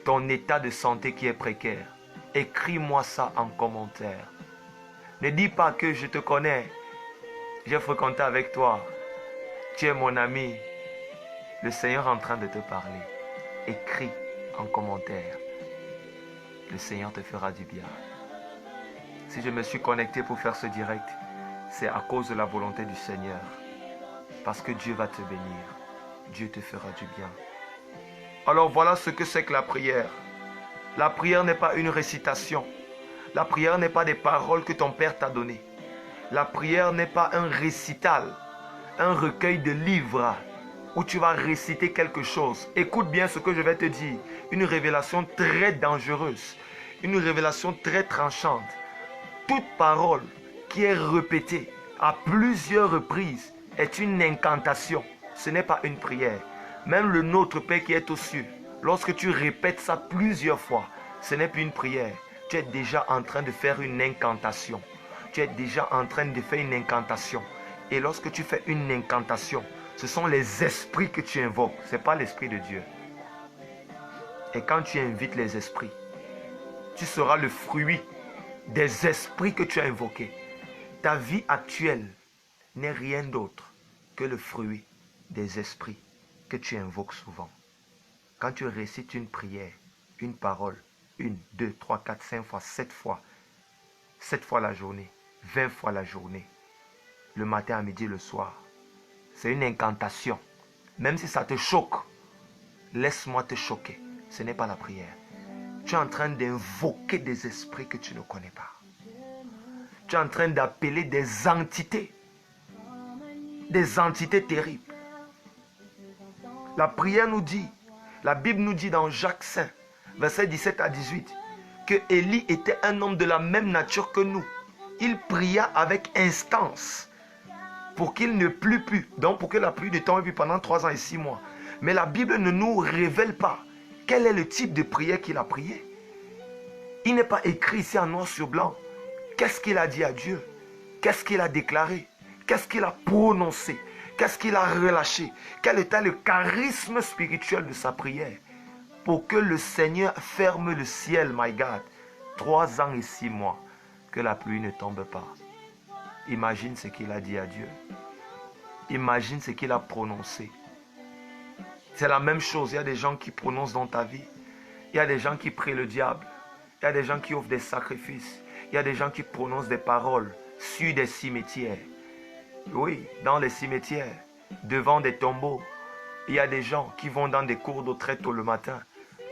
ton état de santé qui est précaire. Écris-moi ça en commentaire. Ne dis pas que je te connais, j'ai fréquenté avec toi, tu es mon ami. Le Seigneur est en train de te parler. Écris en commentaire. Le Seigneur te fera du bien. Si je me suis connecté pour faire ce direct, c'est à cause de la volonté du Seigneur. Parce que Dieu va te bénir. Dieu te fera du bien. Alors voilà ce que c'est que la prière. La prière n'est pas une récitation. La prière n'est pas des paroles que ton Père t'a données. La prière n'est pas un récital, un recueil de livres où tu vas réciter quelque chose. Écoute bien ce que je vais te dire. Une révélation très dangereuse. Une révélation très tranchante. Toute parole qui est répétée à plusieurs reprises est une incantation. Ce n'est pas une prière. Même le Notre Père qui est aux cieux, lorsque tu répètes ça plusieurs fois, ce n'est plus une prière. Tu es déjà en train de faire une incantation. Tu es déjà en train de faire une incantation. Et lorsque tu fais une incantation, Ce sont les esprits que tu invoques. Ce n'est pas l'esprit de Dieu. Et quand tu invites les esprits, tu seras le fruit des esprits que tu as invoqués. Ta vie actuelle n'est rien d'autre que le fruit des esprits que tu invoques souvent. Quand tu récites une prière, une parole, 1, 2, 3, 4, 5 fois, 7 fois la journée, 20 fois la journée, le matin, à midi, le soir, c'est une incantation. Même si ça te choque, laisse-moi te choquer. Ce n'est pas la prière. Tu es en train d'invoquer des esprits que tu ne connais pas. Tu es en train d'appeler des entités terribles. La prière nous dit, la Bible nous dit dans Jacques 5, versets 17 à 18, que Élie était un homme de la même nature que nous. Il pria avec instance pour qu'il ne plût plus, donc pour que la pluie ne tombe plus pendant 3 ans et 6 mois. Mais la Bible ne nous révèle pas quel est le type de prière qu'il a prié. Il n'est pas écrit ici en noir sur blanc. Qu'est-ce qu'il a dit à Dieu? Qu'est-ce qu'il a déclaré? Qu'est-ce qu'il a prononcé? Qu'est-ce qu'il a relâché? Quel était le charisme spirituel de sa prière? Pour que le Seigneur ferme le ciel, my God, 3 ans et 6 mois, que la pluie ne tombe pas. Imagine ce qu'il a dit à Dieu. Imagine ce qu'il a prononcé. C'est la même chose. Il y a des gens qui prononcent dans ta vie. Il y a des gens qui prient le diable. Il y a des gens qui offrent des sacrifices. Il y a des gens qui prononcent des paroles sur des cimetières. Oui, dans les cimetières, devant des tombeaux. Il y a des gens qui vont dans des cours d'eau très tôt le matin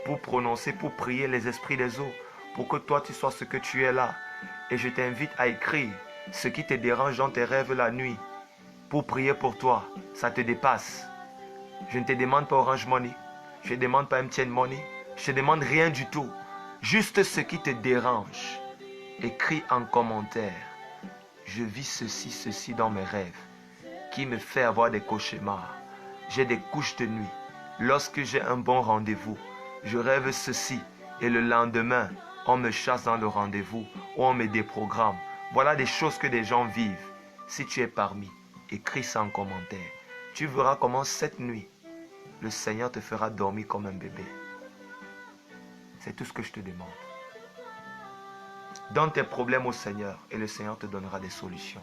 pour prononcer, pour prier les esprits des eaux, pour que toi tu sois ce que tu es là. Et je t'invite à écrire ce qui te dérange dans tes rêves la nuit pour prier pour toi. Ça te dépasse. Je ne te demande pas Orange Money. Je ne te demande pas MTN Money. Je ne te demande rien du tout. Juste ce qui te dérange. Écris en commentaire. Je vis ceci dans mes rêves qui me fait avoir des cauchemars. J'ai des couches de nuit. Lorsque j'ai un bon rendez-vous, je rêve ceci et le lendemain, on me chasse dans le rendez-vous ou on me déprogramme. Voilà des choses que des gens vivent. Si tu es parmi, écris ça en commentaire. Tu verras comment cette nuit, le Seigneur te fera dormir comme un bébé. C'est tout ce que je te demande. Donne tes problèmes au Seigneur et le Seigneur te donnera des solutions.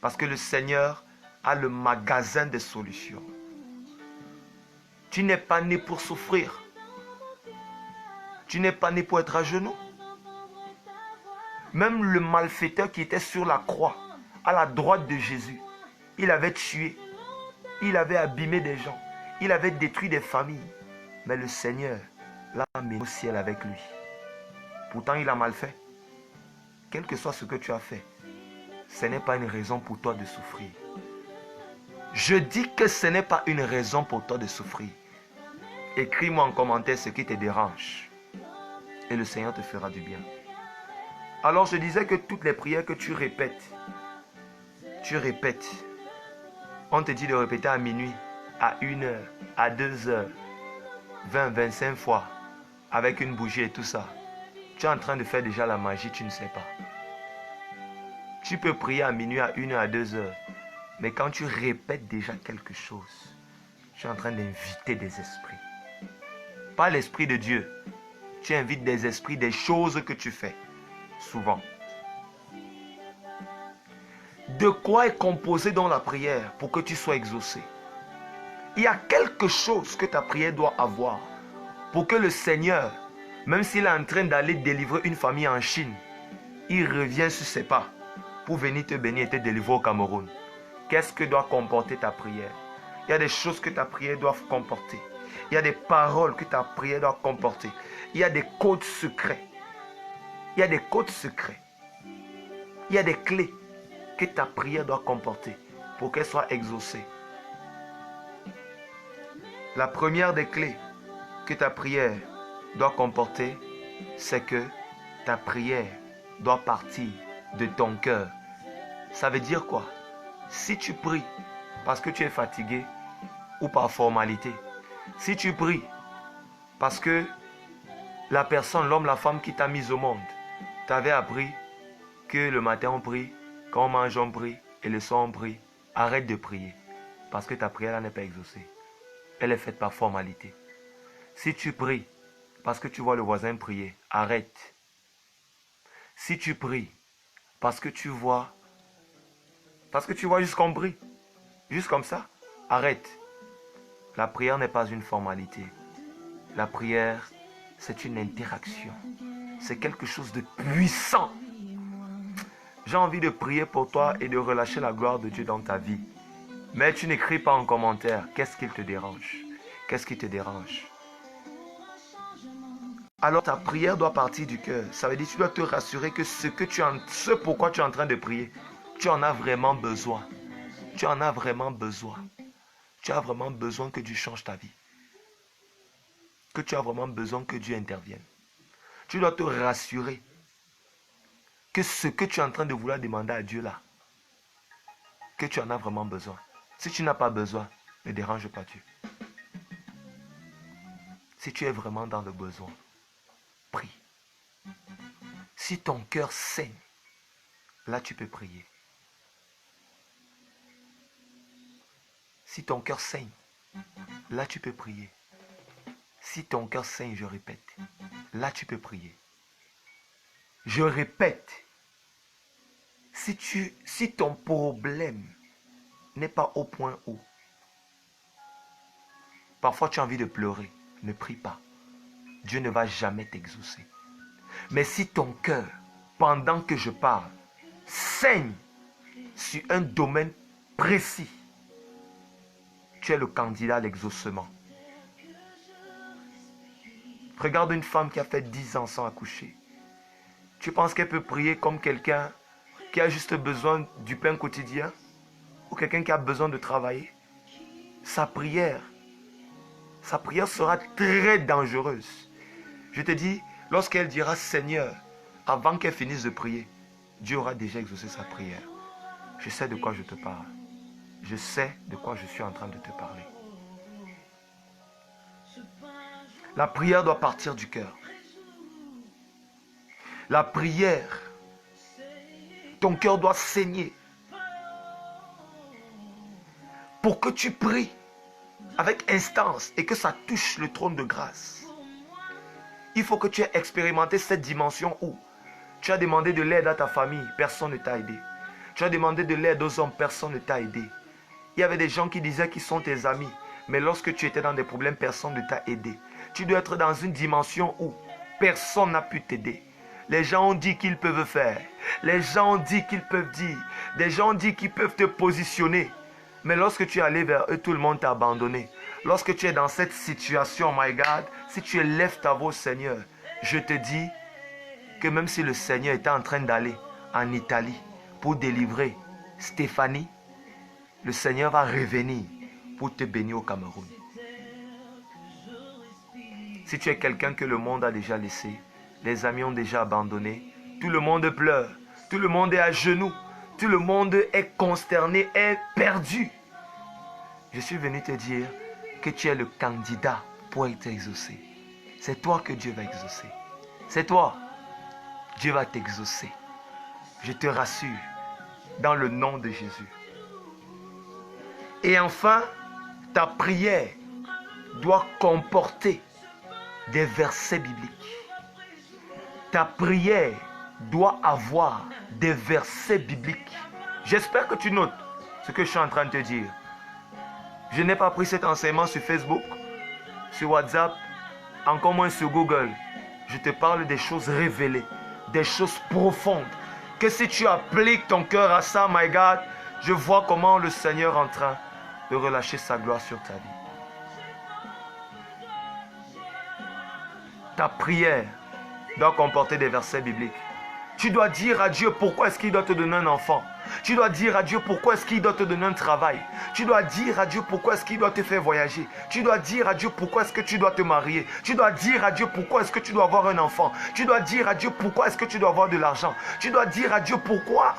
Parce que le Seigneur a le magasin des solutions. Tu n'es pas né pour souffrir. Tu n'es pas né pour être à genoux. Même le malfaiteur qui était sur la croix, à la droite de Jésus, il avait tué, il avait abîmé des gens, il avait détruit des familles. Mais le Seigneur l'a amené au ciel avec lui. Pourtant, il a mal fait. Quel que soit ce que tu as fait, ce n'est pas une raison pour toi de souffrir. Je dis que ce n'est pas une raison pour toi de souffrir. Écris-moi en commentaire ce qui te dérange. Et le Seigneur te fera du bien. Alors je disais que toutes les prières que tu répètes. On te dit de répéter à minuit, à 1h, à 2h, 20, 25 fois, avec une bougie et tout ça. Tu es en train de faire déjà la magie, tu ne sais pas. Tu peux prier à minuit, à 1h, à 2h. Mais quand tu répètes déjà quelque chose, tu es en train d'inviter des esprits. Pas l'esprit de Dieu. Tu invites des esprits, des choses que tu fais. Souvent. De quoi est composée dans la prière pour que tu sois exaucé? Il y a quelque chose que ta prière doit avoir pour que le Seigneur, même s'il est en train d'aller délivrer une famille en Chine, il revient sur ses pas pour venir te bénir et te délivrer au Cameroun. Qu'est-ce que doit comporter ta prière? Il y a des choses que ta prière doit comporter. Il y a des paroles que ta prière doit comporter. Il y a des codes secrets. Il y a des codes secrets. Il y a des clés que ta prière doit comporter pour qu'elle soit exaucée. La première des clés que ta prière doit comporter, c'est que ta prière doit partir de ton cœur. Ça veut dire quoi? Si tu pries parce que tu es fatigué ou par formalité, si tu pries parce que la personne, l'homme, la femme qui t'a mis au monde, t'avait appris que le matin on prie, quand on mange on prie et le soir on prie, arrête de prier. parce que ta prière n'est pas exaucée. Elle est faite par formalité. Si tu pries parce que tu vois le voisin prier, arrête. Si tu pries parce que tu vois juste qu'on prie, juste comme ça, arrête. La prière n'est pas une formalité. La prière, c'est une interaction. C'est quelque chose de puissant. J'ai envie de prier pour toi et de relâcher la gloire de Dieu dans ta vie. Mais tu n'écris pas en commentaire. Qu'est-ce qui te dérange? Qu'est-ce qui te dérange? Alors ta prière doit partir du cœur. Ça veut dire que tu dois te rassurer que ce pourquoi tu es en train de prier, tu en as vraiment besoin. Tu en as vraiment besoin. Tu as vraiment besoin que Dieu change ta vie. Que tu as vraiment besoin que Dieu intervienne. Tu dois te rassurer que ce que tu es en train de vouloir demander à Dieu là, que tu en as vraiment besoin. Si tu n'as pas besoin, ne dérange pas Dieu. Si tu es vraiment dans le besoin, prie. Si ton cœur saigne, là tu peux prier. Si ton cœur saigne, là tu peux prier. Si ton cœur saigne, je répète, là tu peux prier. Je répète, si ton problème n'est pas au point où parfois tu as envie de pleurer, ne prie pas. Dieu ne va jamais t'exaucer. Mais si ton cœur, pendant que je parle, saigne sur un domaine précis, tu es le candidat à l'exaucement. Regarde une femme qui a fait 10 ans sans accoucher. Tu penses qu'elle peut prier comme quelqu'un qui a juste besoin du pain quotidien? Ou quelqu'un qui a besoin de travailler? Sa prière sera très dangereuse. Je te dis, lorsqu'elle dira Seigneur, avant qu'elle finisse de prier, Dieu aura déjà exaucé sa prière. Je sais de quoi je te parle. Je sais de quoi je suis en train de te parler. La prière doit partir du cœur. La prière, ton cœur doit saigner. Pour que tu pries avec instance et que ça touche le trône de grâce. Il faut que tu aies expérimenté cette dimension où tu as demandé de l'aide à ta famille, personne ne t'a aidé. Tu as demandé de l'aide aux hommes, personne ne t'a aidé. Il y avait des gens qui disaient qu'ils sont tes amis, mais lorsque tu étais dans des problèmes, personne ne t'a aidé. Tu dois être dans une dimension où personne n'a pu t'aider. Les gens ont dit qu'ils peuvent faire. Les gens ont dit qu'ils peuvent dire. Des gens ont dit qu'ils peuvent te positionner. Mais lorsque tu es allé vers eux, tout le monde t'a abandonné. Lorsque tu es dans cette situation, my God, si tu élèves ta voix au Seigneur, je te dis que même si le Seigneur était en train d'aller en Italie pour délivrer Stéphanie, le Seigneur va revenir pour te bénir au Cameroun. Si tu es quelqu'un que le monde a déjà laissé, les amis ont déjà abandonné, tout le monde pleure, tout le monde est à genoux, tout le monde est consterné, est perdu. Je suis venu te dire que tu es le candidat pour être exaucé. C'est toi que Dieu va exaucer. C'est toi. Dieu va t'exaucer. Je te rassure, dans le nom de Jésus. Et enfin, ta prière doit comporter des versets bibliques. Ta prière doit avoir des versets bibliques. J'espère que tu notes ce que je suis en train de te dire. Je n'ai pas pris cet enseignement sur Facebook, sur WhatsApp, encore moins sur Google. Je te parle des choses révélées, des choses profondes. Que si tu appliques ton cœur à ça, my God, je vois comment le Seigneur est en train de relâcher sa gloire sur ta vie. Ta prière doit comporter des versets bibliques. Tu dois dire à Dieu pourquoi est-ce qu'il doit te donner un enfant. Tu dois dire à Dieu pourquoi est-ce qu'il doit te donner un travail. Tu dois dire à Dieu pourquoi est-ce qu'il doit te faire voyager. Tu dois dire à Dieu pourquoi est-ce que tu dois te marier. Tu dois dire à Dieu pourquoi est-ce que tu dois avoir un enfant. Tu dois dire à Dieu pourquoi est-ce que tu dois avoir de l'argent. Tu dois dire à Dieu pourquoi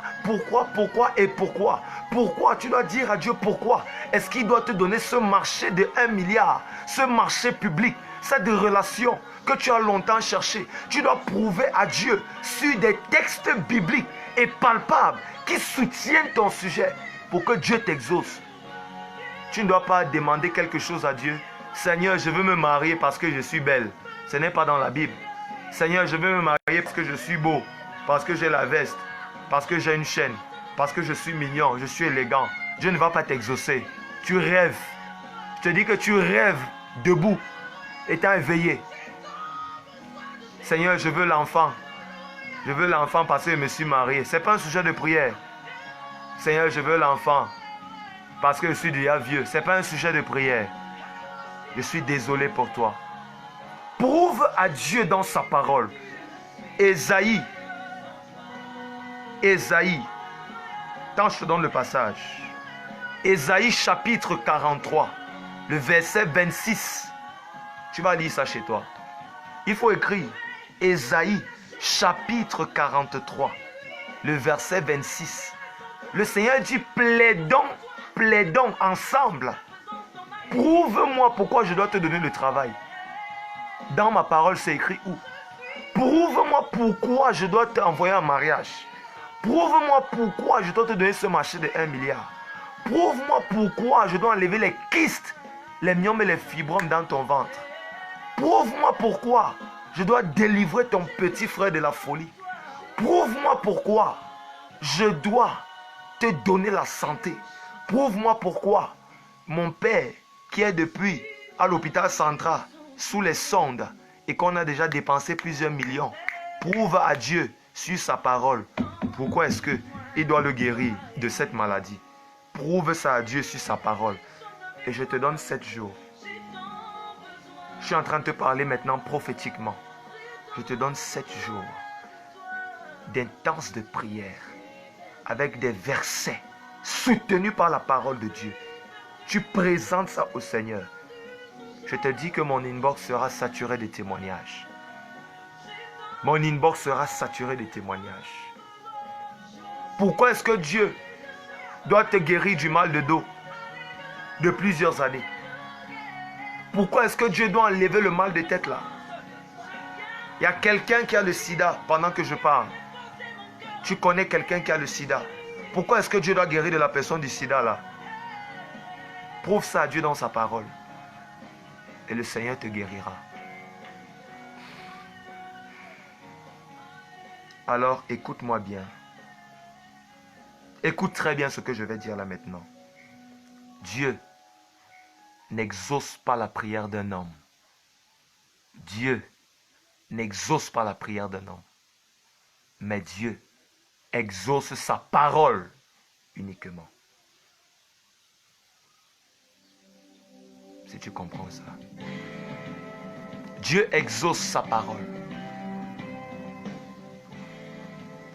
et pourquoi. Pourquoi? Tu dois dire à Dieu pourquoi est-ce qu'il doit te donner ce marché de 1 milliard, ce marché public, cette relation que tu as longtemps cherché. Tu dois prouver à Dieu sur des textes bibliques et palpables qui soutiennent ton sujet pour que Dieu t'exauce. Tu ne dois pas demander quelque chose à Dieu. Seigneur, je veux me marier parce que je suis belle. Ce n'est pas dans la Bible. Seigneur, je veux me marier parce que je suis beau, parce que j'ai la veste, parce que j'ai une chaîne, parce que je suis mignon, je suis élégant. Dieu ne va pas t'exaucer. Tu rêves. Je te dis que tu rêves debout, étant éveillé. Seigneur, je veux l'enfant. Je veux l'enfant parce que je me suis marié. Ce n'est pas un sujet de prière. Seigneur, je veux l'enfant parce que je suis déjà vieux. Ce n'est pas un sujet de prière. Je suis désolé pour toi. Prouve à Dieu dans sa parole. Ésaïe. Tant je te donne le passage. Ésaïe chapitre 43, le verset 26. Tu vas lire ça chez toi. Il faut écrire. Ésaïe chapitre 43, le verset 26. Le Seigneur dit, plaidons ensemble. Prouve-moi pourquoi je dois te donner le travail. Dans ma parole, c'est écrit où? Prouve-moi pourquoi je dois t'envoyer en mariage. Prouve-moi pourquoi je dois te donner ce marché de 1 milliard. Prouve-moi pourquoi je dois enlever les kystes, les myomes et les fibromes dans ton ventre. Prouve-moi pourquoi je dois délivrer ton petit frère de la folie. Prouve-moi pourquoi je dois te donner la santé. Prouve-moi pourquoi mon père, qui est depuis à l'hôpital central, sous les sondes, et qu'on a déjà dépensé plusieurs millions, prouve à Dieu sur sa parole pourquoi est-ce qu'il doit le guérir de cette maladie. Prouve ça à Dieu sur sa parole. Et je te donne 7 jours. Je suis en train de te parler maintenant prophétiquement. Je te donne 7 jours d'intense de prière avec des versets soutenus par la parole de Dieu. Tu présentes ça au Seigneur. Je te dis que mon inbox sera saturé de témoignages. Mon inbox sera saturé de témoignages. Pourquoi est-ce que Dieu doit te guérir du mal de dos de plusieurs années? Pourquoi est-ce que Dieu doit enlever le mal de tête là? Il y a quelqu'un qui a le sida pendant que je parle. Tu connais quelqu'un qui a le sida. Pourquoi est-ce que Dieu doit guérir de la personne du sida là? Prouve ça à Dieu dans sa parole. Et le Seigneur te guérira. Alors écoute-moi bien. Écoute très bien ce que je vais dire là maintenant. Dieu n'exauce pas la prière d'un homme. Dieu n'exauce pas la prière d'un homme. Mais Dieu exauce sa parole uniquement. Si tu comprends ça. Dieu exauce sa parole.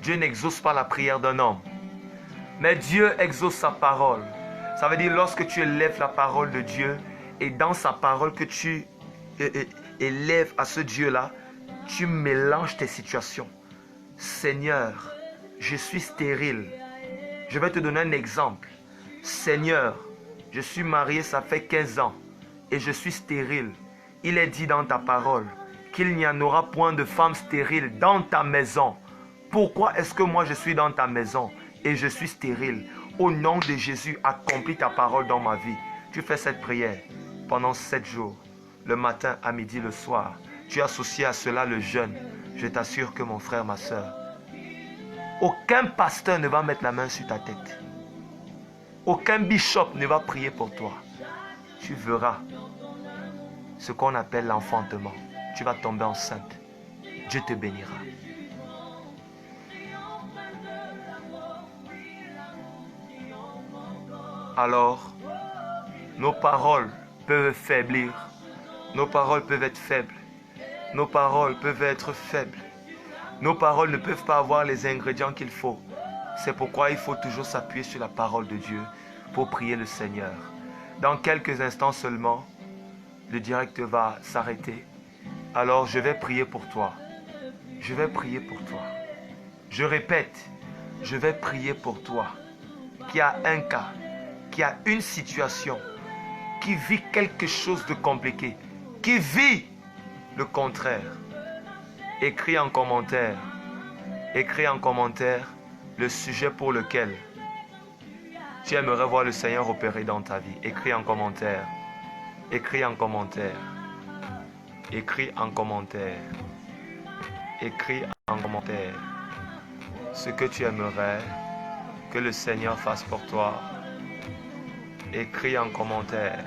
Dieu n'exauce pas la prière d'un homme. Mais Dieu exauce sa parole. Ça veut dire lorsque tu élèves la parole de Dieu et dans sa parole que tu élèves à ce Dieu-là, tu mélanges tes situations. Seigneur, je suis stérile. Je vais te donner un exemple. Seigneur, je suis marié, ça fait 15 ans et je suis stérile. Il est dit dans ta parole qu'il n'y en aura point de femme stérile dans ta maison. Pourquoi est-ce que moi je suis dans ta maison et je suis stérile? Au nom de Jésus, accomplis ta parole dans ma vie. Tu fais cette prière pendant 7 jours, le matin, à midi, le soir. Tu associes à cela le jeûne. Je t'assure que mon frère, ma soeur, aucun pasteur ne va mettre la main sur ta tête. Aucun bishop ne va prier pour toi. Tu verras ce qu'on appelle l'enfantement. Tu vas tomber enceinte. Dieu te bénira. Alors, nos paroles peuvent faiblir. Nos paroles peuvent être faibles. Nos paroles peuvent être faibles. Nos paroles ne peuvent pas avoir les ingrédients qu'il faut. C'est pourquoi il faut toujours s'appuyer sur la parole de Dieu pour prier le Seigneur. Dans quelques instants seulement, le direct va s'arrêter. Alors je vais prier pour toi. Je vais prier pour toi. Je répète, je vais prier pour toi qui a un cas, qui a une situation, qui vit quelque chose de compliqué, qui vit le contraire. Écris en commentaire le sujet pour lequel Tu aimerais voir le Seigneur opérer dans ta vie. Écris en commentaire. Écris en commentaire. Écris en commentaire. Écris en commentaire ce que tu aimerais que le Seigneur fasse pour toi. Écris en commentaire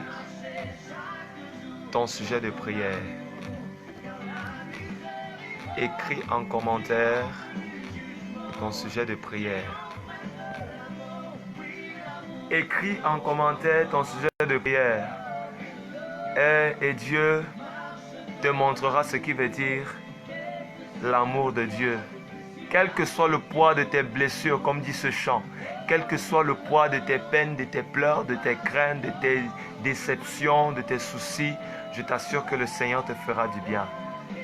ton sujet de prière. Écris en commentaire ton sujet de prière. Écris en commentaire ton sujet de prière. Et Dieu te montrera ce qui veut dire l'amour de Dieu. Quel que soit le poids de tes blessures, comme dit ce chant, quel que soit le poids de tes peines, de tes pleurs, de tes craintes, de tes déceptions, de tes soucis, je t'assure que le Seigneur te fera du bien.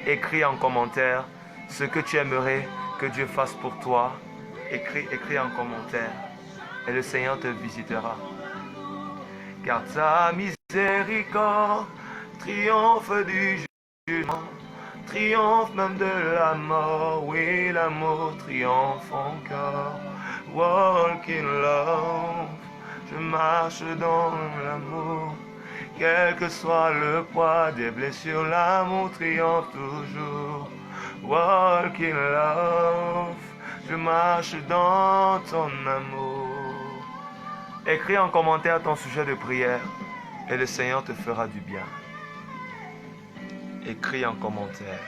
Écris en commentaire ce que tu aimerais que Dieu fasse pour toi. Écris en commentaire et le Seigneur te visitera. Car ta miséricorde triomphe du jugement, triomphe même de la mort. Oui, l'amour triomphe encore. Walk in love, je marche dans l'amour. Quel que soit le poids des blessures, l'amour triomphe toujours. Walk in love, je marche dans ton amour. Écris en commentaire ton sujet de prière et le Seigneur te fera du bien. Écris en commentaire.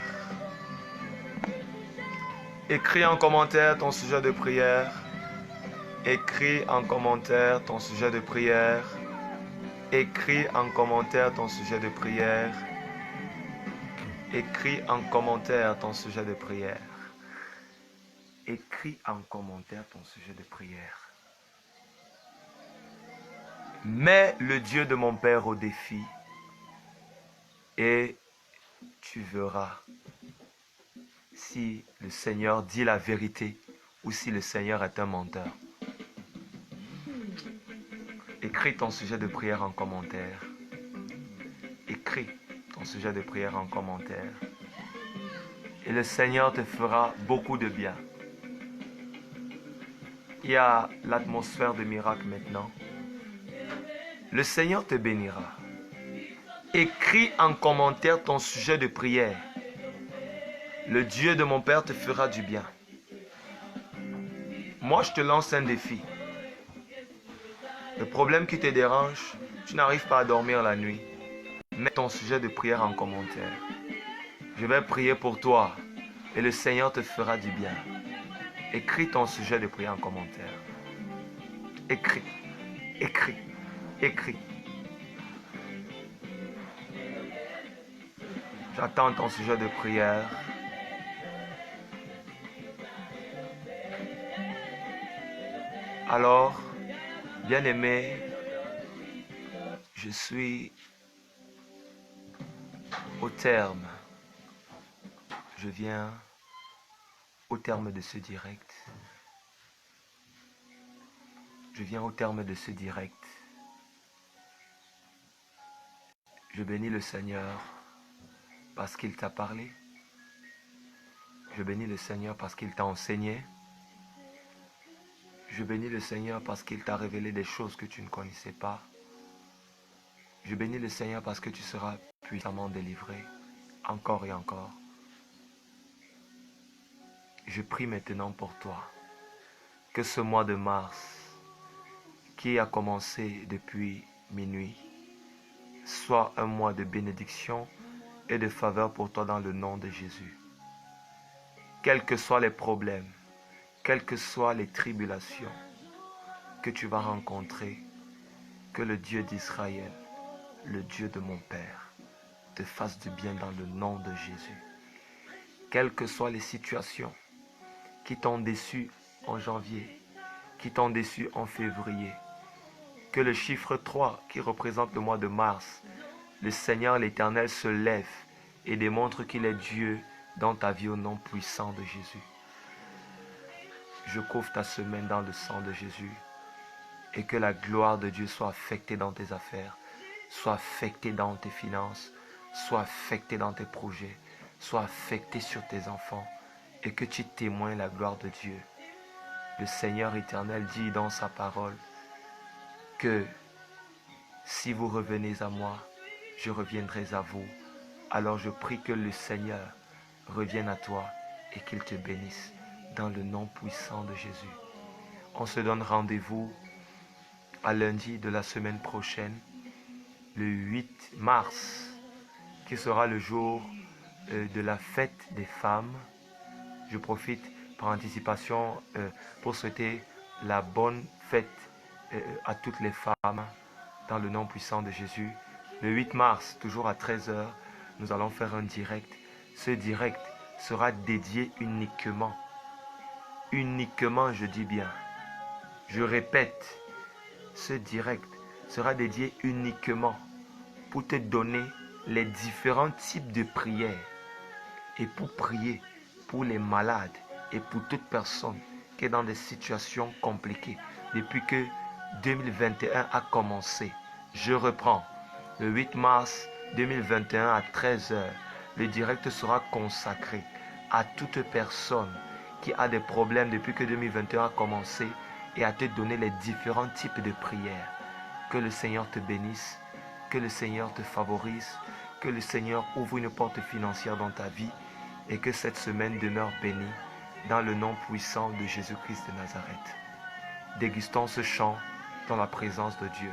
Écris en commentaire ton sujet de prière. Écris en commentaire ton sujet de prière. Écris en commentaire ton sujet de prière. Écris en commentaire ton sujet de prière. Écris en commentaire ton sujet de prière. Mets le Dieu de mon Père au défi et tu verras si le Seigneur dit la vérité ou si le Seigneur est un menteur. Écris ton sujet de prière en commentaire. Écris ton sujet de prière en commentaire. Et le Seigneur te fera beaucoup de bien. Il y a l'atmosphère de miracle maintenant. Le Seigneur te bénira. Écris en commentaire ton sujet de prière. Le Dieu de mon Père te fera du bien. Moi, je te lance un défi. Le problème qui te dérange, tu n'arrives pas à dormir la nuit. Mets ton sujet de prière en commentaire. Je vais prier pour toi et le Seigneur te fera du bien. Écris ton sujet de prière en commentaire. Écris, écris, écris. J'attends ton sujet de prière. Alors, bien-aimé, je suis au terme. Je viens au terme de ce direct. Je viens au terme de ce direct. Je bénis le Seigneur parce qu'il t'a parlé. Je bénis le Seigneur parce qu'il t'a enseigné. Je bénis le Seigneur parce qu'il t'a révélé des choses que tu ne connaissais pas. Je bénis le Seigneur parce que tu seras puissamment délivré, encore et encore. Je prie maintenant pour toi, que ce mois de mars, qui a commencé depuis minuit, soit un mois de bénédiction et de faveur pour toi dans le nom de Jésus. Quels que soient les problèmes, quelles que soient les tribulations que tu vas rencontrer, que le Dieu d'Israël, le Dieu de mon Père, te fasse du bien dans le nom de Jésus. Quelles que soient les situations qui t'ont déçu en janvier, qui t'ont déçu en février, que le chiffre 3 qui représente le mois de mars, le Seigneur l'Éternel se lève et démontre qu'il est Dieu dans ta vie au nom puissant de Jésus. Je couvre ta semaine dans le sang de Jésus et que la gloire de Dieu soit affectée dans tes affaires, soit affectée dans tes finances, soit affectée dans tes projets, soit affectée sur tes enfants et que tu témoignes la gloire de Dieu. Le Seigneur éternel dit dans sa parole que si vous revenez à moi, je reviendrai à vous. Alors je prie que le Seigneur revienne à toi et qu'il te bénisse dans le nom puissant de Jésus. On se donne rendez-vous à lundi de la semaine prochaine, le 8 mars, qui sera le jour de la fête des femmes. Je profite par anticipation pour souhaiter la bonne fête à toutes les femmes dans le nom puissant de Jésus. Le 8 mars, toujours à 13 h, nous allons faire un direct. Ce direct sera dédié uniquement, je dis bien, je répète, ce direct sera dédié uniquement pour te donner les différents types de prières et pour prier pour les malades et pour toute personne qui est dans des situations compliquées. Depuis que 2021 a commencé, je reprends. Le 8 mars 2021 à 13 h, le direct sera consacré à toute personne qui a des problèmes depuis que 2021 a commencé et à te donner les différents types de prières. Que le Seigneur te bénisse, que le Seigneur te favorise, que le Seigneur ouvre une porte financière dans ta vie et que cette semaine demeure bénie dans le nom puissant de Jésus-Christ de Nazareth. Dégustons ce chant dans la présence de Dieu.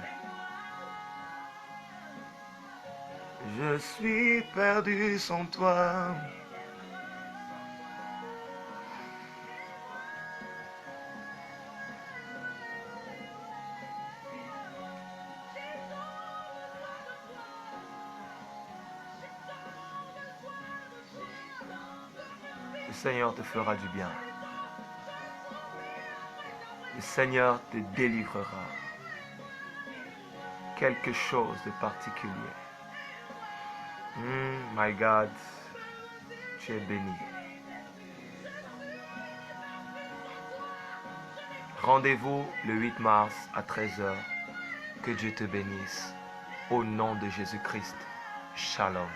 Je suis perdu sans toi. Le Seigneur te fera du bien. Le Seigneur te délivrera. Quelque chose de particulier. My God, tu es béni. Rendez-vous le 8 mars à 13 h. Que Dieu te bénisse. Au nom de Jésus-Christ. Shalom.